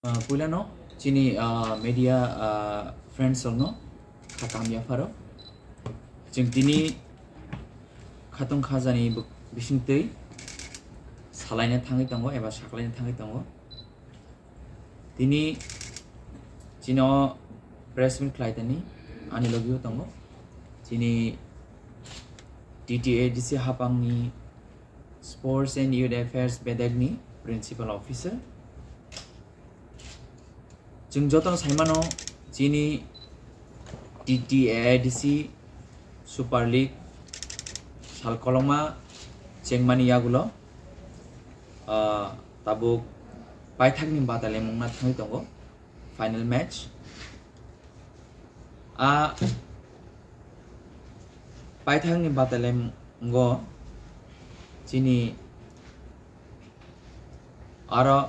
पुलानो चिनी media friends रंगनो खाकाम याफारो जों दिनै खातुं खाजानि बिसिंतै सालायनो थाङै दङ एबा साख्लायनो थाङै दङ दिनै चिनो प्रेस मिट खालायदोनि आनि लगियो दङ दिनै DTADC हापांनि स्पोर्ट्स एंड यूथ अफेयर्स बेदेगनि प्रिंसिपल ऑफिसर जों जतन साइमानो चिनी DTADC सुपार लीग सालकलमा चेंगमानी यागुलो ताबुक पाइथाकनि बादाले मुंना थाङै दङ फाइनल मैच पाइथाकनि बादाले मुंगो चिनी आरो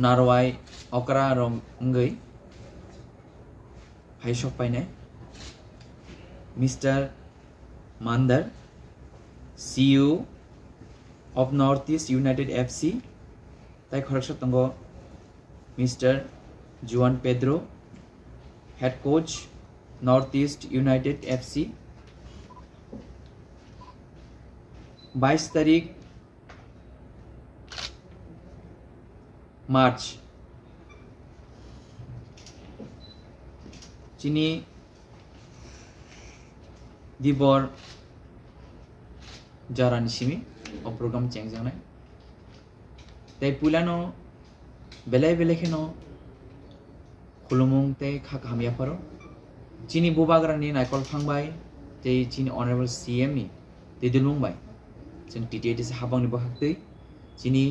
नारवाई ओकरा रंगै हाइशक पाइने मिस्टर मांदर CEO of Northeast United FC ताई खरकसा तंगो मिस्टर जुआन Pedro head coach Northeast United FC 22 तारीख मार्च चिनी दिबर जारानि सिमी और प्रोग्राम चेंज जाने ते पुलानो बेले खेनो खुलुमुंग ते खाकामिया परो चिनी बुबाग्रानि नायकल फांबाय ते चिनी ऑनरेबल CM नि ते दिलमुंबाय जों DTADC हाबांनि बहागदै चिनी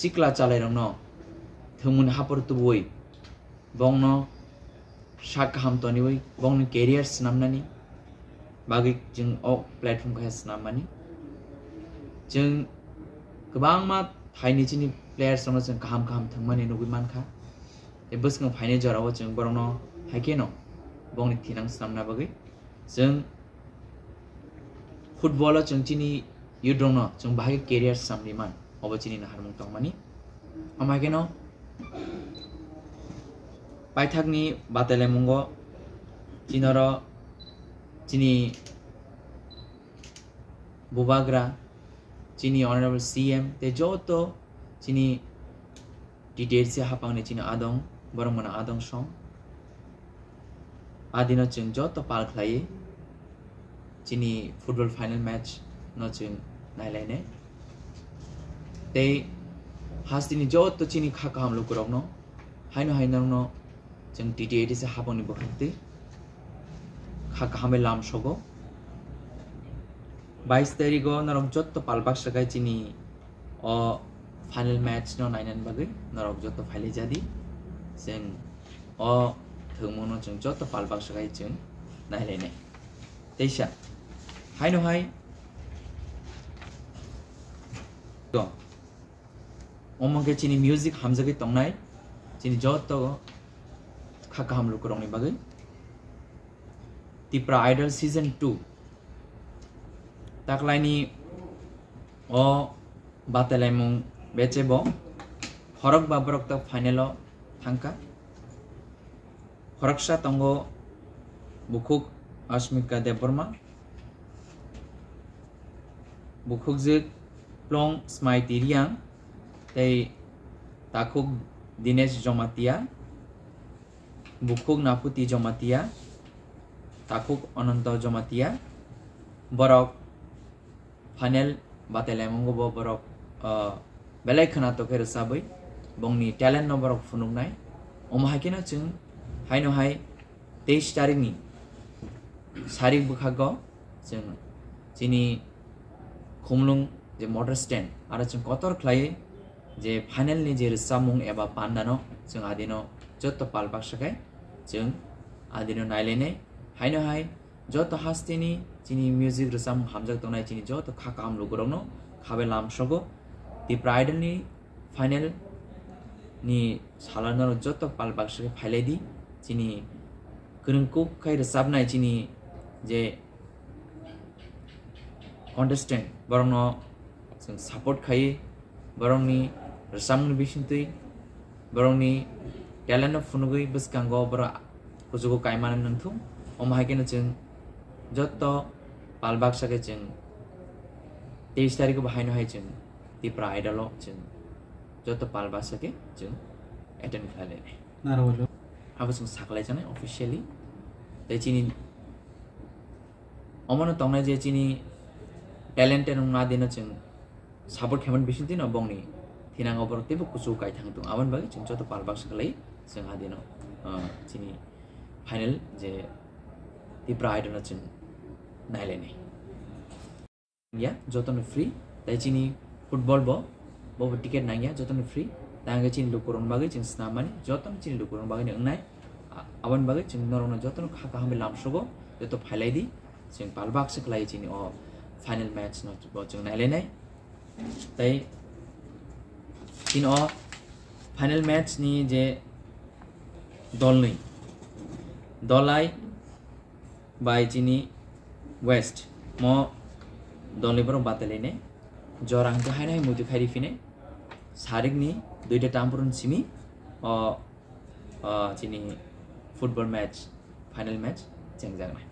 सिक्ला चालायरंनो थोमुन हापर तुबुय बंनो शाक हामतनिवै बंनो कैरियर सिनामनानि बागै जों ओ प्लेटफर्म खौ सिनामनानि जों गोबां मा थाइनि चिनि प्लेयार्स रंनो जों गाहाम थांमानि नुगै मानखा ए बसखौ फाइने जराव जों बरनो हाइकेनो बंनि थिनां सिनामना बागै जों फुटबल जों चिनि युद्रंनो जों बाहाय कैरियर सिनामनि मान अबचिनी नाहारमुं तंमानी अमाकेनो पाइथाकनि बातेले मुंगो चिनरो चिनी बुबाग्रा चिनी ऑनरेबल CM ते जोतो चिनी DTADC हापांनि चिनी आदं बरमना आदं सं आदिनो जों जोतो पाल खलायो चिनी फुटबल फाइनल मैच न जों नायलायने ते हास्तिनि जोतो चिनी खाका हमलो करगनो हाइनो जों DTADC हाबांनि बहागदै खाका हमें लाम सगो 22 तारिखो नरक जोतो पालबाक सगाय चिनी ओ फाइनल मैच न नायनान बागै नरक जोतो फाइले जादि जों ओ थोमोनो जों जोतो पालबाक सगाय जों नायलायने तेसा हाइनो हाय तो ओमके चिनी म्यूजिक हमजगे तंगनाय चिनी जोतो खाका हमलो करंगनि बागै तिप्रा आइडल सीजन 2 ताकलाइनि ओ बातेलायमुं बेचेबो फरक बाबरक तक फाइनलो थांका फरकसा तंगो बुखुक अस्मिका देबबर्मा बुखुकजिक प्लं स्माइति रियां तै ताकुक दिनेश जमातिया बुखुक नापुति जमातिया ताकुक अनंत जमातिया बरक फाइनल बातेलायमुंगो बरक बेलाय खोनातो के रसाबै बंनि टैलेंट न बरक फुनुंनाय अमहाकेनो जों हाइनो हाय 23 तारिखनि सारिक बुखागो जों चिनी खुमलुं जे मटर स्टैंड आरो जों कतर खलायो जे फाइनल नि जे रसामुं एबा पान्डानो जों आदिनो जोतो पालबाक सगाय जों आदिनो नायलायने हाइनो हाय जोतो हास्तिनि चिनी म्यूजिक रसाम हामजक तंनाय चिनी जोतो खाका हमलो गरंनो खाबे लामसगो दि प्राइडल नि फाइनल नि सालानो जोतो पालबाक सगाय फाइलेदि चिनी गरंको खाय रसाबनाय चिनी जे कन्टेस्टेंट बरंनो जों सपोर्ट खायो बरंनि Rasam bisintui borongni talent of funugui buskango bora kujugo kaiman nantu omahake jeng joto palbak sake jeng 23 तारिख को बाहायनो हाय जों दिप्रा आयदालो जों जत पालबा सके जों एटेन्ड खालाय नारवलो आबो जों साखलाय जानाय अफिशियली दैचिनि अमनो तंनाय जे चिनि टैलेंटेड ना देनो जों सापर्ट खेमन बिसिन दिन बंनि थिनांगो बर तेबो कुसु गाय थांदो आवन बागै जों जत पालबा सकेलै जों हादेनो चिनि फाइनल जे दिप्रा आयदालो जों नायलायनाय या जोतन फ्री दैचिनि फुटबल बो टिकेट नांगिया जोतन फ्री तांगे चिन लुकुरन बागै जों स्नामानि जोतन चिन लुकुरन बागै नंनाय आवन बागै जों नरन जोतन खाका हमे लामसगो जतो फाइलायदि जों पालबाक सकलाय चिनि अ फाइनल मैच न जों नायलायनाय तै चिन अ फाइनल मैच नि जे दलनै दलाय बाय चिनि वेस्ट म दलनिबर बातलायने जरां गाहायनाय मुदु खारिफिने सारिकनि दुइटा टामपुरन सिमी चिनि football match final match change जागोन